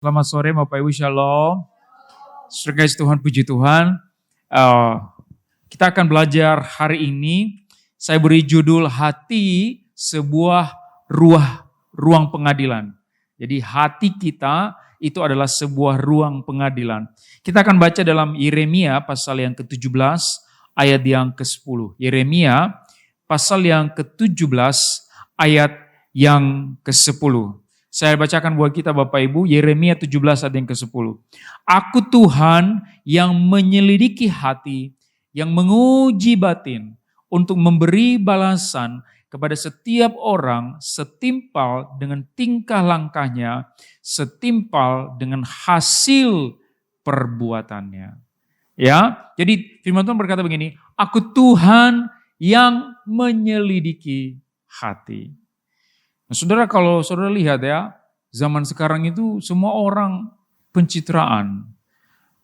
Selamat sore Bapak Ibu, Shalom. Saudara kasih Tuhan, puji Tuhan. Kita akan belajar hari ini. Saya beri judul hati sebuah ruang pengadilan. Jadi hati kita itu adalah sebuah ruang pengadilan. Kita akan baca dalam Yeremia pasal yang ke-17 ayat yang ke-10. Yeremia pasal yang ke-17 ayat yang ke-10. Saya bacakan buat kita Bapak Ibu, Yeremia 17 ayat yang ke-10. Aku Tuhan yang menyelidiki hati, yang menguji batin, untuk memberi balasan kepada setiap orang setimpal dengan tingkah langkahnya, setimpal dengan hasil perbuatannya. Ya, jadi firman Tuhan berkata begini, aku Tuhan yang menyelidiki hati. Nah, saudara, kalau saudara lihat ya, zaman sekarang itu semua orang pencitraan.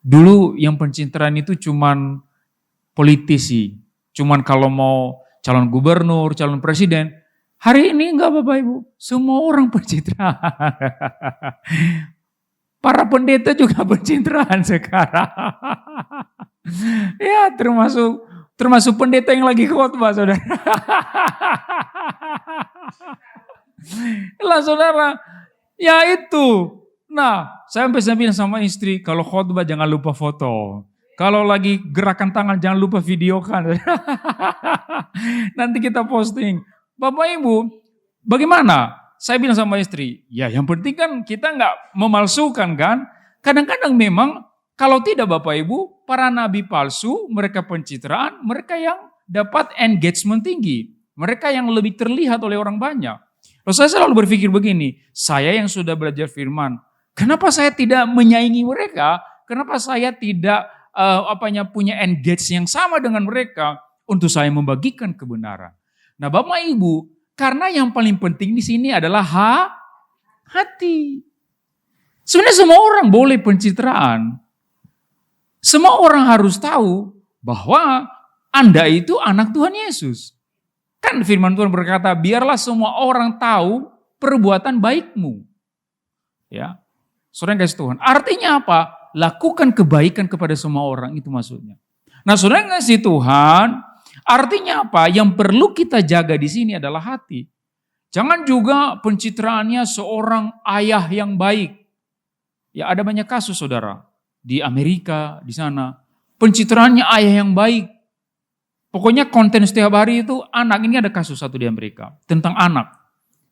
Dulu yang pencitraan itu cuman politisi, cuman kalau mau calon gubernur, calon presiden. Hari ini enggak Bapak Ibu, semua orang pencitraan. Para pendeta juga pencitraan sekarang. Ya, termasuk pendeta yang lagi khotbah, saudara. Lah saudara, ya itu. Nah, saya bilang sama istri, kalau khotbah jangan lupa foto. Kalau lagi gerakan tangan jangan lupa videokan. Nanti kita posting. Bapak Ibu, bagaimana? Saya bilang sama istri, ya yang penting kan kita nggak memalsukan kan. Kadang-kadang memang kalau tidak Bapak Ibu, para nabi palsu, mereka pencitraan, mereka yang dapat engagement tinggi. Mereka yang lebih terlihat oleh orang banyak. Loh, saya selalu berpikir begini, saya yang sudah belajar firman, kenapa saya tidak menyaingi mereka? Kenapa saya tidak punya engage yang sama dengan mereka untuk saya membagikan kebenaran? Nah, Bapak Ibu, karena yang paling penting di sini adalah hati. Sebenarnya semua orang boleh pencitraan. Semua orang harus tahu bahwa Anda itu anak Tuhan Yesus. Kan firman Tuhan berkata, biarlah semua orang tahu perbuatan baikmu. Ya, saudara kasih Tuhan. Artinya apa? Lakukan kebaikan kepada semua orang, itu maksudnya. Nah, saudara kasih Tuhan, artinya apa? Yang perlu kita jaga di sini adalah hati. Jangan juga pencitraannya seorang ayah yang baik. Ya, ada banyak kasus saudara di Amerika, di sana. Pencitraannya ayah yang baik. Pokoknya konten setiap hari itu anak. Ini ada kasus satu di Amerika tentang anak.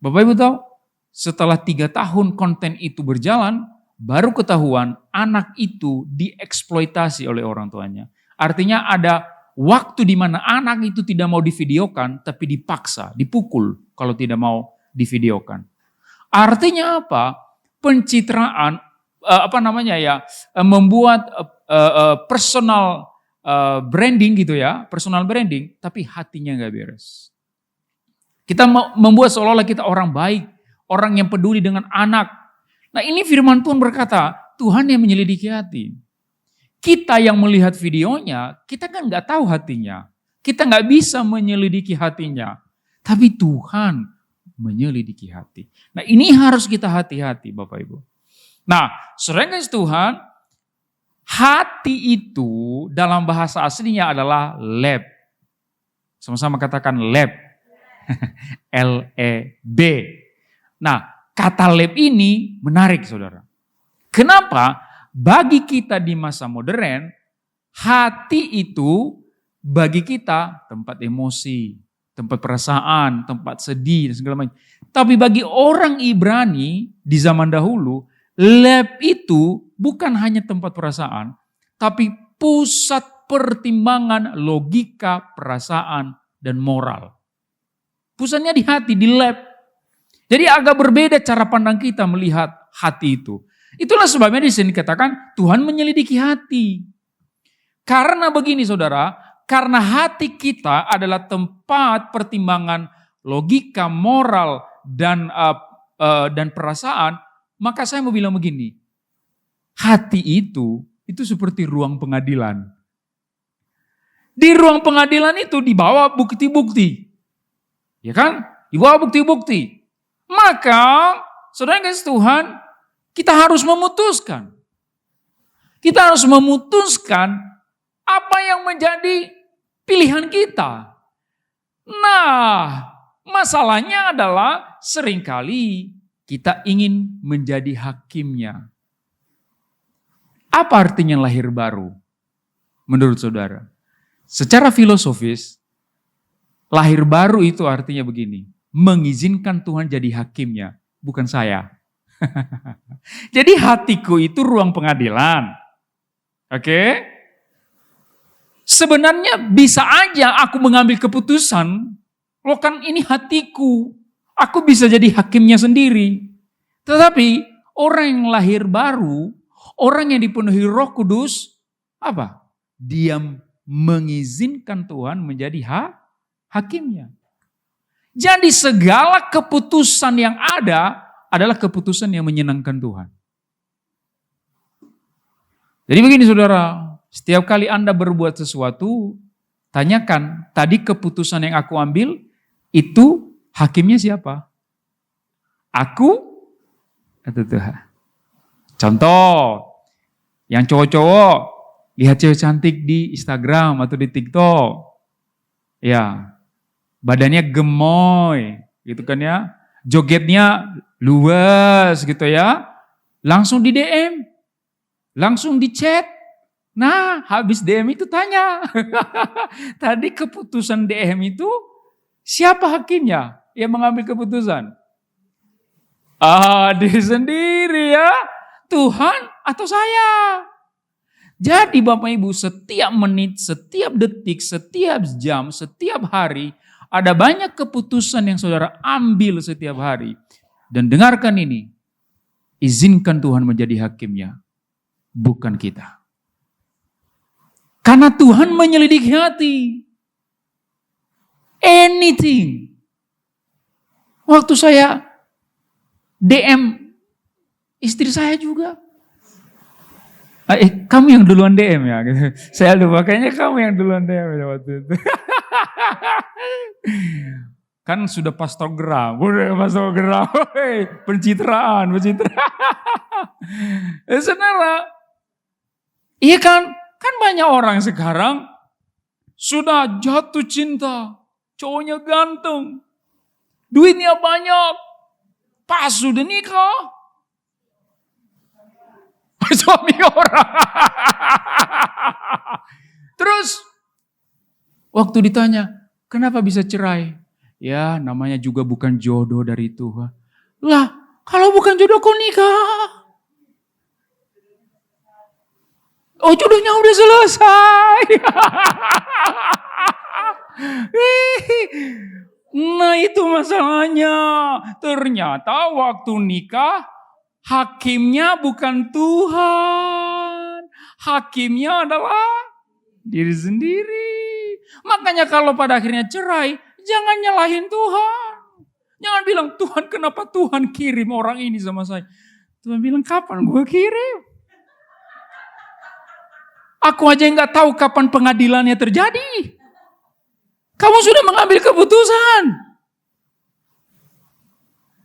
Bapak Ibu tahu, setelah 3 tahun konten itu berjalan, baru ketahuan anak itu dieksploitasi oleh orang tuanya. Artinya ada waktu di mana anak itu tidak mau divideokan, tapi dipaksa, dipukul kalau tidak mau divideokan. Artinya apa? Pencitraan, membuat personal branding gitu ya, personal branding, tapi hatinya gak beres. Kita membuat seolah-olah kita orang baik, orang yang peduli dengan anak. Nah, ini firman Tuhan berkata, Tuhan yang menyelidiki hati. Kita yang melihat videonya, kita kan gak tahu hatinya. Kita gak bisa menyelidiki hatinya. Tapi Tuhan menyelidiki hati. Nah, ini harus kita hati-hati Bapak Ibu. Nah, saudara kasih Tuhan, hati itu dalam bahasa aslinya adalah leb. Sama-sama katakan leb. L-E-B. Nah, kata leb ini menarik saudara. Kenapa? Bagi kita di masa modern, hati itu bagi kita tempat emosi, tempat perasaan, tempat sedih dan segala macam. Tapi bagi orang Ibrani di zaman dahulu, leb itu bukan hanya tempat perasaan, tapi pusat pertimbangan logika, perasaan, dan moral. Pusatnya di hati, di leb. Jadi agak berbeda cara pandang kita melihat hati itu. Itulah sebabnya di sini dikatakan Tuhan menyelidiki hati. Karena begini saudara, karena hati kita adalah tempat pertimbangan logika, moral, dan perasaan, maka saya mau bilang begini, hati itu seperti ruang pengadilan. Di ruang pengadilan itu dibawa bukti-bukti. Ya kan? Dibawa bukti-bukti. Maka, saudara kasih Tuhan, Kita harus memutuskan. Kita harus memutuskan apa yang menjadi pilihan kita. Nah, masalahnya adalah seringkali kita ingin menjadi hakimnya. Apa artinya lahir baru? Menurut saudara, secara filosofis, lahir baru itu artinya begini, mengizinkan Tuhan jadi hakimnya, bukan saya. Jadi hatiku itu ruang pengadilan. Oke? Sebenarnya bisa aja aku mengambil keputusan, loh kan ini hatiku, aku bisa jadi hakimnya sendiri. Tetapi orang yang lahir baru, orang yang dipenuhi Roh Kudus, apa? Dia mengizinkan Tuhan menjadi hakimnya. Jadi segala keputusan yang ada adalah keputusan yang menyenangkan Tuhan. Jadi begini saudara, setiap kali Anda berbuat sesuatu, tanyakan, tadi keputusan yang aku ambil, itu hakimnya siapa? Aku atau Tuhan? Contoh, yang cowok-cowok, lihat cewek cantik di Instagram atau di TikTok. Ya, badannya gemoy, gitu kan ya. Jogetnya luas gitu ya. Langsung di DM. Langsung di chat. Nah, habis DM itu tanya. Tadi keputusan DM itu siapa hakimnya yang mengambil keputusan? Diri sendiri ya. Tuhan atau saya? Jadi Bapak Ibu, setiap menit, setiap detik, setiap jam, setiap hari, ada banyak keputusan yang saudara ambil setiap hari. Dan dengarkan ini, izinkan Tuhan menjadi hakimnya, bukan kita. Karena Tuhan menyelidiki hati. Anything. Waktu saya DM istri saya juga. Kamu yang duluan DM ya? Gitu. Saya lupa, kayaknya kamu yang duluan DM ya waktu itu. Kan sudah pastogram, udah pastogram, pencitraan. Saudara, iya kan banyak orang sekarang sudah jatuh cinta, cowoknya ganteng, duitnya banyak, pas sudah nikah, suami orang. Terus waktu ditanya, kenapa bisa cerai? Ya namanya juga bukan jodoh dari Tuhan. Lah kalau bukan jodoh kok nikah? Oh jodohnya udah selesai. Nah itu masalahnya. Ternyata waktu nikah hakimnya bukan Tuhan. Hakimnya adalah diri sendiri. Makanya kalau pada akhirnya cerai, jangan nyalahin Tuhan. Jangan bilang, Tuhan kenapa Tuhan kirim orang ini sama saya. Tuhan bilang, kapan gue kirim? Aku aja nggak tahu kapan pengadilannya terjadi. Kamu sudah mengambil keputusan.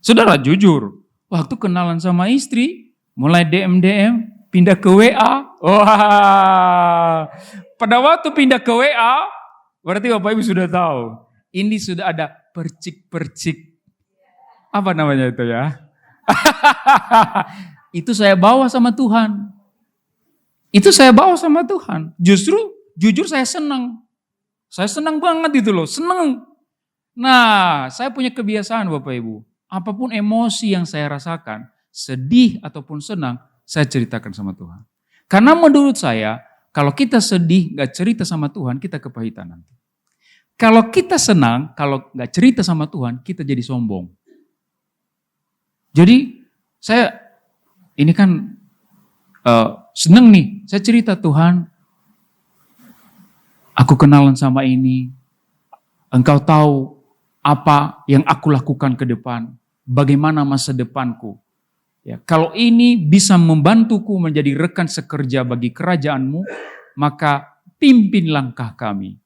Saudara jujur, waktu kenalan sama istri, mulai DM, pindah ke WA. Wah, pada waktu pindah ke WA, berarti Bapak Ibu sudah tahu. Ini sudah ada percik-percik. Apa namanya itu ya? Itu saya bawa sama Tuhan. Itu saya bawa sama Tuhan. Justru, jujur saya senang. Saya senang banget itu loh, senang. Nah, saya punya kebiasaan Bapak Ibu. Apapun emosi yang saya rasakan, sedih ataupun senang, saya ceritakan sama Tuhan. Karena menurut saya, kalau kita sedih, gak cerita sama Tuhan, kita kepahitan nanti. Kalau kita senang, kalau gak cerita sama Tuhan, kita jadi sombong. Jadi, saya ini kan senang nih, saya cerita Tuhan, aku kenalan sama ini, Engkau tahu apa yang aku lakukan ke depan, bagaimana masa depanku. Ya, kalau ini bisa membantuku menjadi rekan sekerja bagi kerajaan-Mu, maka pimpin langkah kami.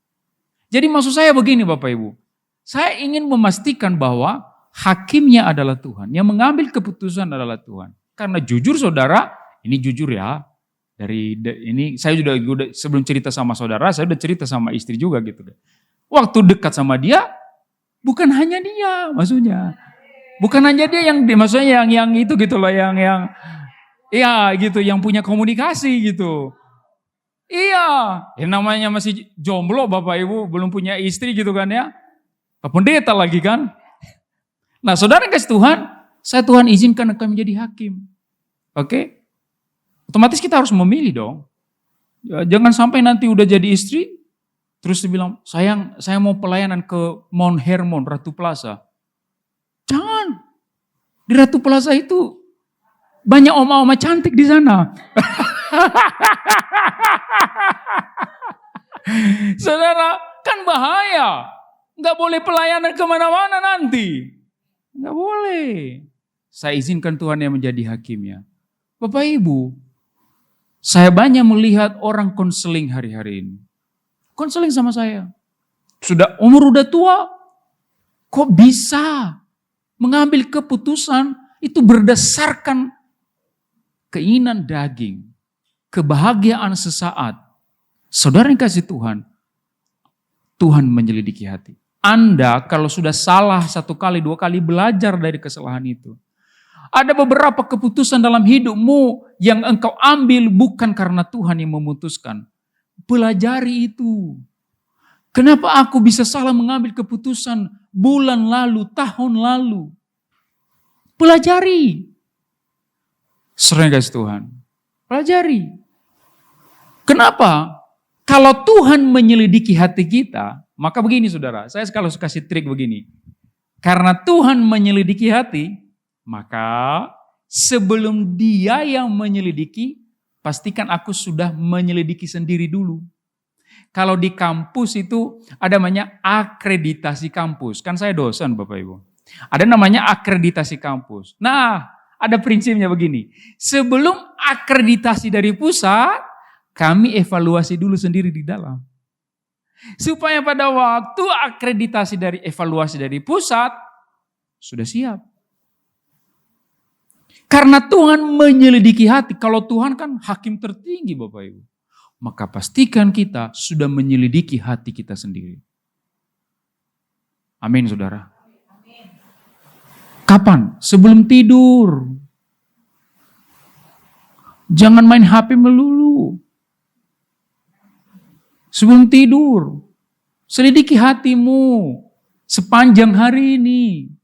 Jadi maksud saya begini Bapak Ibu, saya ingin memastikan bahwa hakimnya adalah Tuhan, yang mengambil keputusan adalah Tuhan. Karena jujur saudara, ini jujur ya. Ini saya sudah sebelum cerita sama saudara, saya udah cerita sama istri juga gitu. Waktu dekat sama dia, bukan hanya dia maksudnya. Bukan hanya dia maksudnya yang itu gitu loh, yang iya gitu, yang punya komunikasi gitu. Iya, namanya masih jomblo Bapak Ibu, belum punya istri gitu kan ya. Pak pendeta lagi kan. Nah saudara kasih Tuhan, saya Tuhan izinkan akan menjadi hakim. Oke? Otomatis kita harus memilih dong. Ya, jangan sampai nanti udah jadi istri, terus dibilang, sayang saya mau pelayanan ke Mount Hermon, Ratu Plaza. Jangan. Di Ratu Plaza itu banyak oma-oma cantik di sana. Saudara, kan bahaya. Nggak boleh pelayanan kemana-mana nanti. Nggak boleh. Saya izinkan Tuhan yang menjadi hakimnya. Bapak Ibu, saya banyak melihat orang konseling hari-hari ini. Konseling sama saya. Udah tua. Kok bisa mengambil keputusan itu berdasarkan keinginan daging. Kebahagiaan sesaat. Saudara yang kasih Tuhan, Tuhan menyelidiki hati. Anda kalau sudah salah 1 kali, 2 kali belajar dari kesalahan itu. Ada beberapa keputusan dalam hidupmu yang engkau ambil bukan karena Tuhan yang memutuskan. Pelajari itu. Kenapa aku bisa salah mengambil keputusan bulan lalu, tahun lalu? Pelajari. Sering kasih Tuhan. Pelajari. Kenapa? Kalau Tuhan menyelidiki hati kita, maka begini saudara, saya kalau kasih trik begini. Karena Tuhan menyelidiki hati, maka sebelum Dia yang menyelidiki, pastikan aku sudah menyelidiki sendiri dulu. Kalau di kampus itu ada namanya akreditasi kampus. Kan saya dosen Bapak Ibu. Ada namanya akreditasi kampus. Nah, ada prinsipnya begini. Sebelum akreditasi dari pusat, kami evaluasi dulu sendiri di dalam. Supaya pada waktu akreditasi dari evaluasi dari pusat, sudah siap. Karena Tuhan menyelidiki hati. Kalau Tuhan kan hakim tertinggi Bapak Ibu. Maka pastikan kita sudah menyelidiki hati kita sendiri. Amin saudara. Kapan? Sebelum tidur. Jangan main HP melulu. Sebelum tidur. Selidiki hatimu sepanjang hari ini.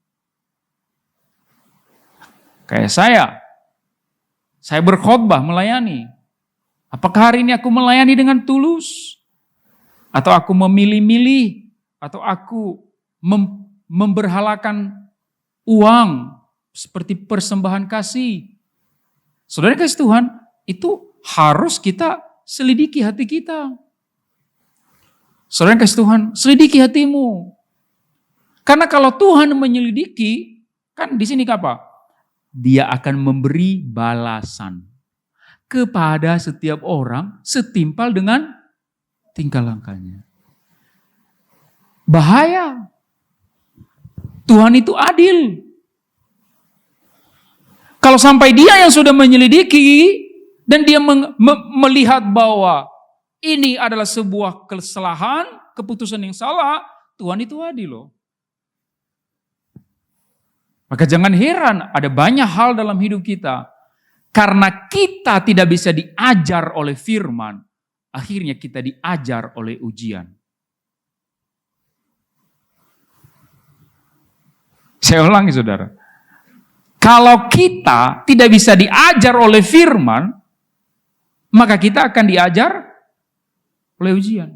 Kayak saya berkhotbah melayani. Apakah hari ini aku melayani dengan tulus? Atau aku memilih-milih? Atau aku memberhalakan uang seperti persembahan kasih? Saudara kasih Tuhan, itu harus kita selidiki hati kita. Saudara kasih Tuhan, selidiki hatimu. Karena kalau Tuhan menyelidiki, kan di sini apa? Dia akan memberi balasan kepada setiap orang setimpal dengan tingkah langkahnya. Bahaya. Tuhan itu adil. Kalau sampai Dia yang sudah menyelidiki dan Dia melihat bahwa ini adalah sebuah kesalahan, keputusan yang salah, Tuhan itu adil loh. Maka jangan heran ada banyak hal dalam hidup kita. Karena kita tidak bisa diajar oleh firman, akhirnya kita diajar oleh ujian. Saya ulangi saudara. Kalau kita tidak bisa diajar oleh firman, maka kita akan diajar oleh ujian.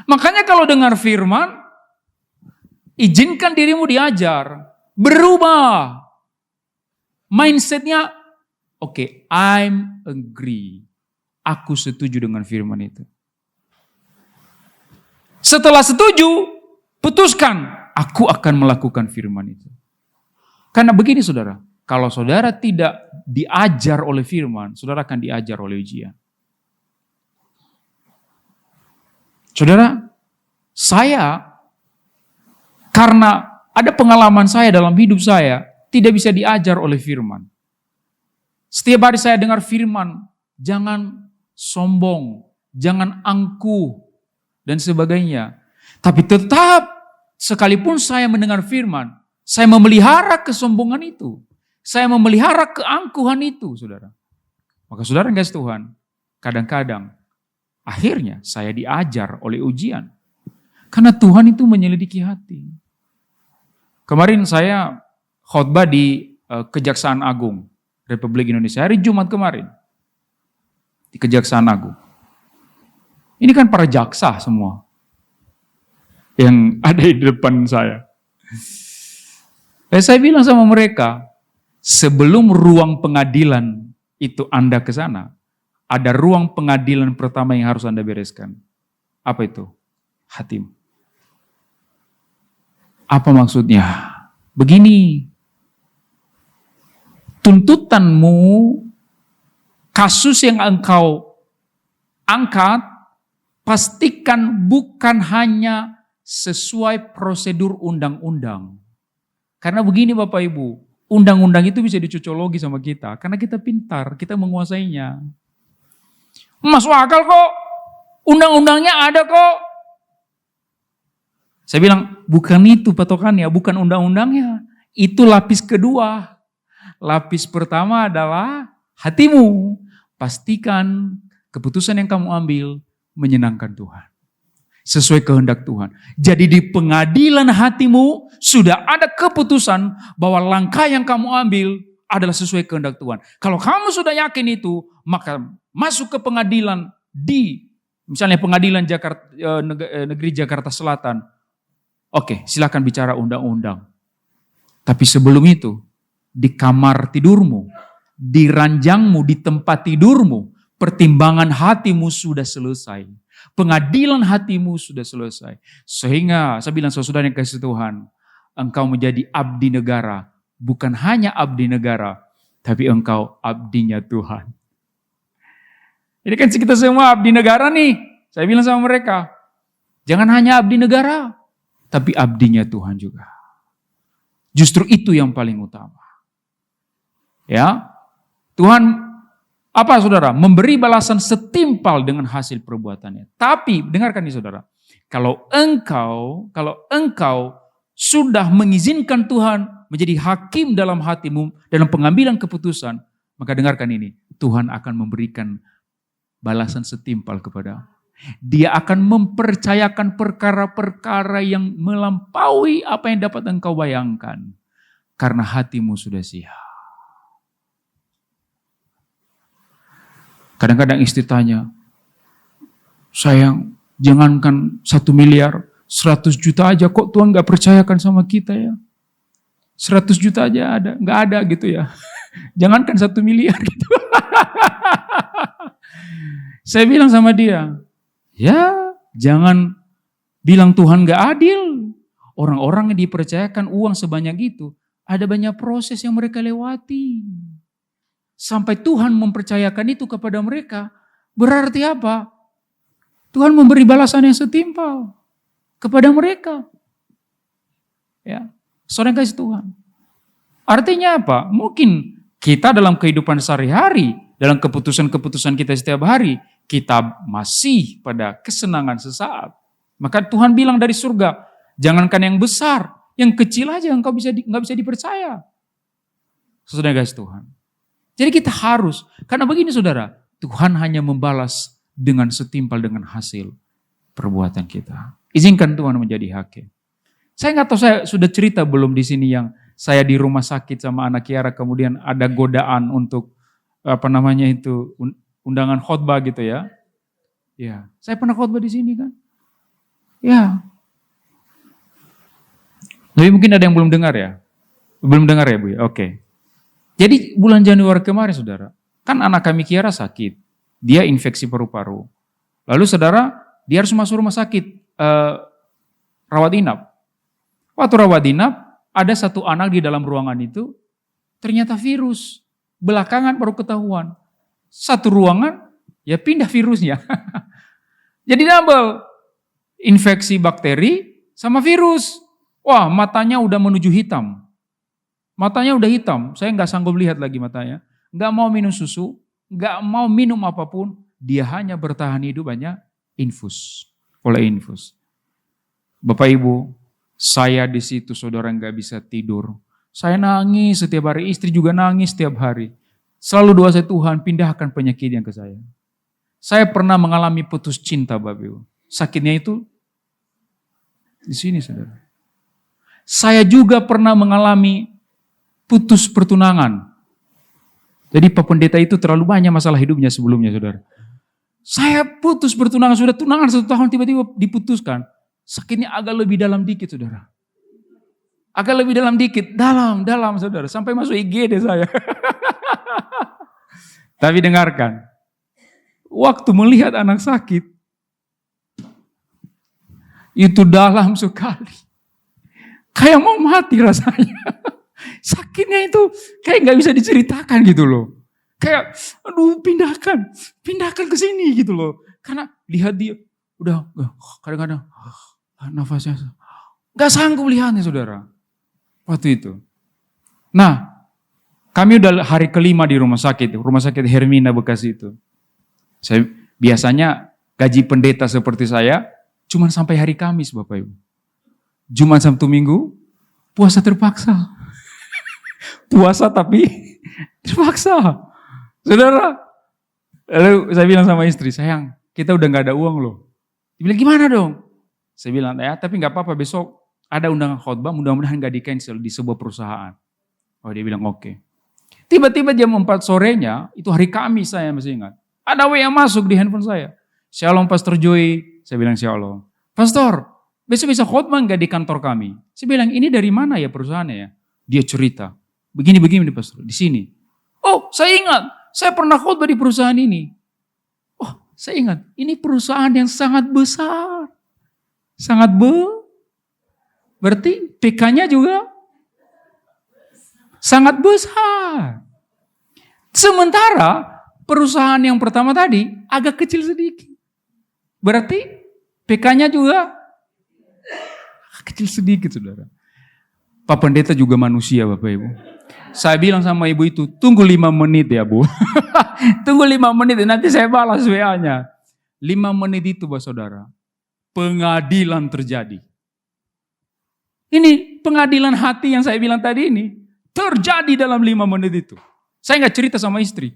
Makanya kalau dengar firman, izinkan dirimu diajar. Berubah. Mindsetnya, oke, I'm agree. Aku setuju dengan firman itu. Setelah setuju, putuskan. Aku akan melakukan firman itu. Karena begini saudara, kalau saudara tidak diajar oleh firman, saudara akan diajar oleh ujian. Saudara, saya karena ada pengalaman saya dalam hidup saya tidak bisa diajar oleh firman. Setiap hari saya dengar firman, jangan sombong, jangan angkuh, dan sebagainya. Tapi tetap, sekalipun saya mendengar firman, saya memelihara kesombongan itu. Saya memelihara keangkuhan itu, saudara. Maka saudara yang kasih Tuhan, kadang-kadang, akhirnya saya diajar oleh ujian. Karena Tuhan itu menyelidiki hati. Kemarin saya khotbah di Kejaksaan Agung Republik Indonesia, hari Jumat kemarin. Di Kejaksaan Agung. Ini kan para jaksa semua. Yang ada di depan saya. Saya bilang sama mereka, sebelum ruang pengadilan itu Anda ke sana, ada ruang pengadilan pertama yang harus Anda bereskan. Apa itu? Hatimu. Apa maksudnya? Begini, tuntutanmu, kasus yang engkau angkat, pastikan bukan hanya sesuai prosedur undang-undang. Karena begini Bapak Ibu, undang-undang itu bisa dicocologi sama kita, karena kita pintar, kita menguasainya. Masuk akal kok, undang-undangnya ada kok. Saya bilang, bukan itu patokannya, bukan undang-undangnya. Itu lapis kedua. Lapis pertama adalah hatimu. Pastikan keputusan yang kamu ambil menyenangkan Tuhan. Sesuai kehendak Tuhan. Jadi di pengadilan hatimu sudah ada keputusan bahwa langkah yang kamu ambil adalah sesuai kehendak Tuhan. Kalau kamu sudah yakin itu, maka masuk ke pengadilan di misalnya pengadilan negeri Jakarta Selatan. Oke, silakan bicara undang-undang. Tapi sebelum itu, di kamar tidurmu, di ranjangmu, di tempat tidurmu, pertimbangan hatimu sudah selesai. Pengadilan hatimu sudah selesai. Sehingga saya bilang saudara yang kasih Tuhan, engkau menjadi abdi negara. Bukan hanya abdi negara, tapi engkau abdinya Tuhan. Ini kan kita semua abdi negara nih. Saya bilang sama mereka, jangan hanya abdi negara, tapi abdinya Tuhan juga. Justru itu yang paling utama. Ya, Tuhan apa saudara? Memberi balasan setimpal dengan hasil perbuatannya. Tapi dengarkan nih saudara, kalau engkau sudah mengizinkan Tuhan menjadi hakim dalam hatimu dalam pengambilan keputusan, maka dengarkan ini, Tuhan akan memberikan balasan setimpal kepada. Dia akan mempercayakan perkara-perkara yang melampaui apa yang dapat engkau bayangkan. Karena hatimu sudah siap. Kadang-kadang istri tanya, sayang, jangankan 1 miliar, 100 juta aja kok Tuhan gak percayakan sama kita ya. 100 juta aja ada, gak ada gitu ya. Jangankan 1 miliar gitu. Saya bilang sama dia, ya jangan bilang Tuhan gak adil. Orang-orang yang dipercayakan uang sebanyak itu, ada banyak proses yang mereka lewati. Sampai Tuhan mempercayakan itu kepada mereka, berarti apa? Tuhan memberi balasan yang setimpal kepada mereka. Ya, saudara kasih Tuhan. Artinya apa? Mungkin kita dalam kehidupan sehari-hari, dalam keputusan-keputusan kita setiap hari, kita masih pada kesenangan sesaat. Maka Tuhan bilang dari surga, jangankan yang besar, yang kecil aja engkau nggak bisa dipercaya. Saudara kasih Tuhan. Jadi kita harus, karena begini saudara, Tuhan hanya membalas dengan setimpal dengan hasil perbuatan kita. Izinkan Tuhan menjadi hakim. Saya nggak tahu saya sudah cerita belum di sini yang saya di rumah sakit sama anak Kiara, kemudian ada godaan untuk undangan khotbah gitu ya. Ya, saya pernah khotbah di sini kan. Ya. Tapi mungkin ada yang belum dengar ya. Belum dengar ya Bu ya? Oke. Jadi bulan Januari kemarin saudara, kan anak kami Kiara sakit, dia infeksi paru-paru. Lalu saudara, dia harus masuk rumah sakit, rawat inap. Waktu rawat inap, ada satu anak di dalam ruangan itu, ternyata virus. Belakangan baru ketahuan. Satu ruangan, ya pindah virusnya. Jadi double, infeksi bakteri sama virus. Wah, matanya udah menuju hitam. Matanya udah hitam, saya nggak sanggup lihat lagi matanya. nggak mau minum susu, nggak mau minum apapun, dia hanya bertahan hidup hanya infus, oleh infus. Bapak Ibu, saya di situ saudara nggak bisa tidur. Saya nangis setiap hari, istri juga nangis setiap hari. Selalu doa saya, Tuhan pindahkan penyakit yang ke saya. Saya pernah mengalami putus cinta Bapak Ibu. Sakitnya itu di sini saudara. Saya juga pernah mengalami putus pertunangan. Jadi Pak Pendeta itu terlalu banyak masalah hidupnya sebelumnya saudara. Saya putus pertunangan, sudah tunangan 1 tahun tiba-tiba diputuskan. Sakitnya agak lebih dalam dikit saudara. Agak lebih dalam dikit, dalam saudara. Sampai masuk IGD saya. Tapi dengarkan, waktu melihat anak sakit, itu dalam sekali. Kayak mau mati rasanya. Sakitnya itu kayak gak bisa diceritakan gitu loh. Kayak, aduh pindahkan ke sini gitu loh. Karena lihat dia, udah kadang-kadang nafasnya gak sanggup lihatnya saudara. Waktu itu. Nah, kami udah hari kelima di rumah sakit Hermina Bekasi itu. Saya biasanya gaji pendeta seperti saya cuma sampai hari Kamis Bapak Ibu. Jumat Sabtu Minggu puasa terpaksa. Puasa tapi terpaksa. Saudara, lalu saya bilang sama istri, sayang kita udah gak ada uang loh. Dia bilang gimana dong? Saya bilang ya tapi gak apa-apa besok ada undangan khotbah, mudah-mudahan gak di-cancel di sebuah perusahaan. Oh dia bilang oke. Tiba-tiba jam 4 sorenya, itu hari Kamis saya masih ingat. Ada WA masuk di handphone saya. Shalom Pastor Joy, saya bilang shalom. Pastor, besok bisa khotbah gak di kantor kami? Saya bilang ini dari mana ya perusahaannya ya? Dia cerita, begini Pastor, di sini. Oh saya ingat, saya pernah khotbah di perusahaan ini. Oh saya ingat, ini perusahaan yang sangat besar. Berarti PK-nya juga sangat besar. Sementara perusahaan yang pertama tadi agak kecil sedikit. Berarti PK-nya juga kecil sedikit saudara. Pak Pendeta juga manusia Bapak Ibu. Saya bilang sama ibu itu, tunggu 5 menit ya Bu. Tunggu 5 menit nanti saya balas WA-nya. 5 menit itu Bapak Saudara, pengadilan terjadi. Ini pengadilan hati yang saya bilang tadi ini terjadi dalam 5 menit itu. Saya gak cerita sama istri.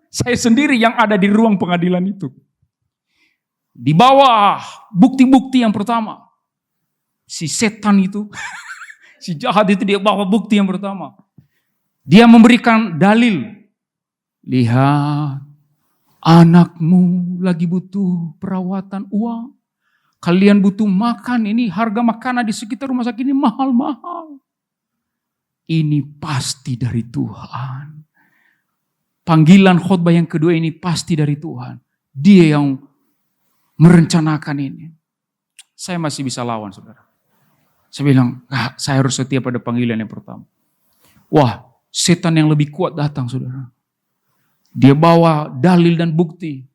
Saya sendiri yang ada di ruang pengadilan itu. Di bawah bukti-bukti yang pertama. Si setan itu, si jahat itu dia bawa bukti yang pertama. Dia memberikan dalil. Lihat, anakmu lagi butuh perawatan uang. Kalian butuh makan, ini harga makanan di sekitar rumah sakit ini mahal-mahal. Ini pasti dari Tuhan. Panggilan khotbah yang kedua ini pasti dari Tuhan. Dia yang merencanakan ini. Saya masih bisa lawan saudara. Saya bilang, saya harus setia pada panggilan yang pertama. Wah, setan yang lebih kuat datang saudara. Dia bawa dalil dan bukti.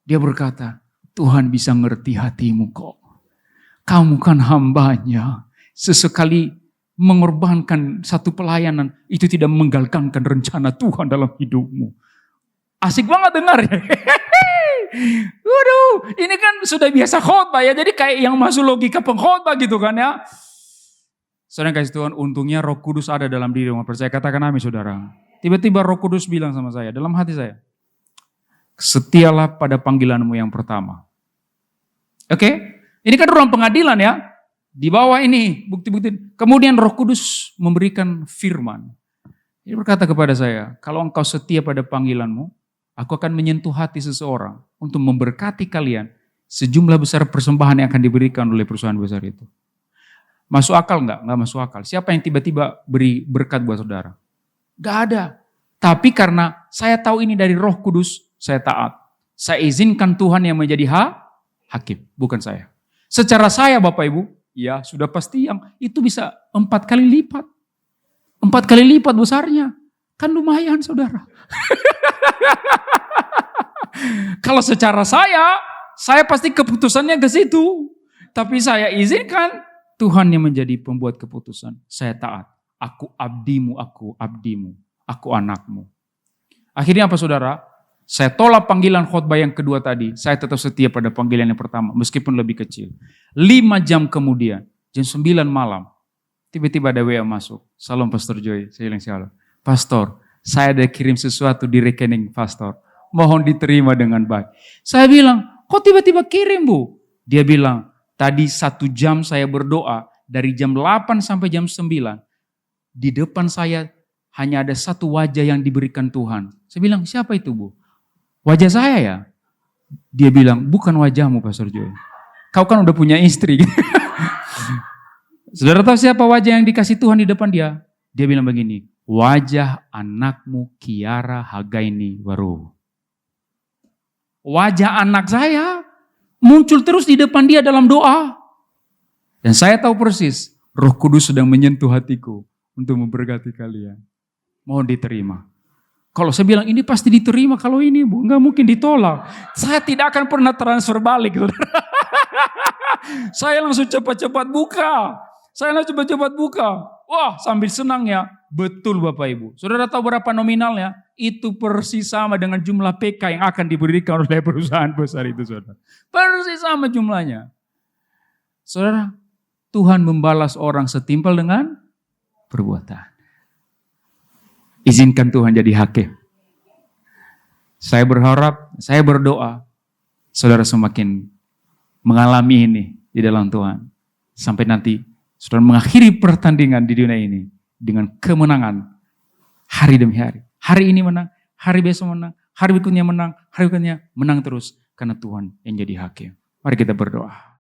Dia berkata, Tuhan bisa ngerti hatimu kok. Kamu kan hambanya. Sesekali mengorbankan satu pelayanan. Itu tidak menggagalkan rencana Tuhan dalam hidupmu. Asik banget dengar ya. Waduh, ini kan sudah biasa khotbah ya. Jadi kayak yang masuk logika pengkhotbah gitu kan ya. Saudara kasih Tuhan, untungnya Roh Kudus ada dalam diri orang percaya. Katakan amin saudara. Tiba-tiba Roh Kudus bilang sama saya, dalam hati saya, setialah pada panggilanmu yang pertama. Oke? Ini kan ruang pengadilan ya. Di bawah ini bukti-bukti. Kemudian Roh Kudus memberikan firman. Dia berkata kepada saya, kalau engkau setia pada panggilanmu, aku akan menyentuh hati seseorang untuk memberkati kalian sejumlah besar persembahan yang akan diberikan oleh perusahaan besar itu. Masuk akal enggak? Enggak masuk akal. Siapa yang tiba-tiba beri berkat buat saudara? Enggak ada. Tapi karena saya tahu ini dari Roh Kudus, saya taat. Saya izinkan Tuhan yang menjadi hakim, bukan saya. Secara saya Bapak Ibu, ya sudah pasti yang itu bisa 4 kali lipat. 4 kali lipat besarnya. Kan lumayan saudara. Kalau secara saya pasti keputusannya ke situ. Tapi saya izinkan Tuhan yang menjadi pembuat keputusan. Saya taat. Aku abdimu, aku anakmu. Akhirnya apa saudara? Saya tolak panggilan khotbah yang kedua tadi. Saya tetap setia pada panggilan yang pertama, meskipun lebih kecil. 5 jam kemudian, jam 9 malam, tiba-tiba ada WA masuk. Salam Pastor Joy. Saya bilang, shalom. Pastor, saya ada kirim sesuatu di rekening pastor. Mohon diterima dengan baik. Saya bilang, kok tiba-tiba kirim Bu? Dia bilang, tadi 1 jam saya berdoa, dari jam 8 sampai jam 9. Di depan saya hanya ada satu wajah yang diberikan Tuhan. Saya bilang, siapa itu Bu? Wajah saya ya? Dia bilang, bukan wajahmu Pastor Joy. Kau kan udah punya istri. Saudara tahu siapa wajah yang dikasih Tuhan di depan dia? Dia bilang begini, wajah anakmu Kiara Hagaini Waru. Wajah anak saya muncul terus di depan dia dalam doa. Dan saya tahu persis, Roh Kudus sedang menyentuh hatiku untuk memberkati kalian. Mohon diterima. Kalau saya bilang ini pasti diterima, kalau ini Bu, nggak mungkin ditolak. Saya tidak akan pernah transfer balik. Saya langsung cepat-cepat buka. Wah, sambil senang ya. Betul Bapak Ibu. Saudara tahu berapa nominalnya? Itu persis sama dengan jumlah PK yang akan diberikan oleh perusahaan besar itu, saudara. Persis sama jumlahnya. Saudara, Tuhan membalas orang setimpal dengan perbuatan. Izinkan Tuhan jadi hakim. Saya berharap, saya berdoa, saudara semakin mengalami ini di dalam Tuhan. Sampai nanti saudara mengakhiri pertandingan di dunia ini dengan kemenangan hari demi hari. Hari ini menang, hari besok menang, hari berikutnya menang, hari berikutnya menang terus. Karena Tuhan yang jadi hakim. Mari kita berdoa.